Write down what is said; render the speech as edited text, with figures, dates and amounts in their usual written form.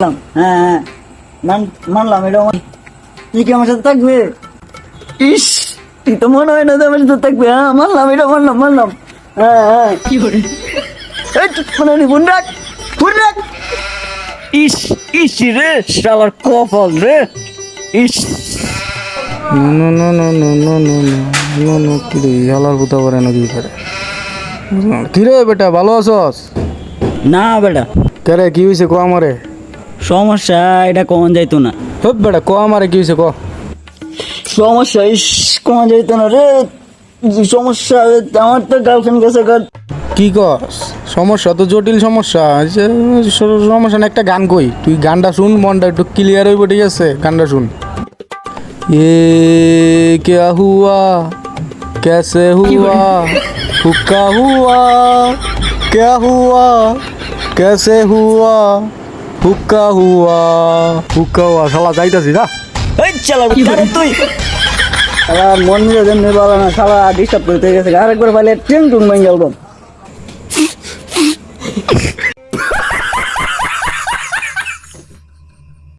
হ্যাঁ হ্যাঁ মানলাম এটা তুই কি আমার সাথে থাকবে? ইস, তুই তো মনে হয় না যে আমার সাথে থাকবে। হ্যাঁ মানলাম, এটা মানলাম। হ্যাঁ হ্যাঁ কি করে ফোন রাখ, ফোন রাখ। ইস ইস রে, শালার কপাল রে। ইস কিরে বেটা ভালো আছস? না বেটা, কেরে কি হয়েছে ক আমারে? সমস্যা এটা কমন যাইতো না। হপ বেটা ক আমারে কি হয়েছে ক? সমস্যা ইস কমন যাইতো না রে। সমস্যা আমার তো গার্লফ্রেন্ড গেছে। কি কস? সমস্যা তো জটিল সমস্যা। সমস্যা না, একটা গান কই, তুই গানটা শুন, মনটা একটু ক্লিয়ার হইব, ঠিক আছে? গানটা শুন। এ क्या हुआ कैसे हुआ हुक्का हुआ क्या हुआ कैसे हुआ हुक्का हुआ हुक्का हुआ। শালা যাইতাছি না। এই চালা তুই শালা মন মিলে যেমনি বলো না, শালা ডিস্টার্ব করতে গেছে। আরেকবার পাইলে ট্রেন টুন ভেঙে গেল।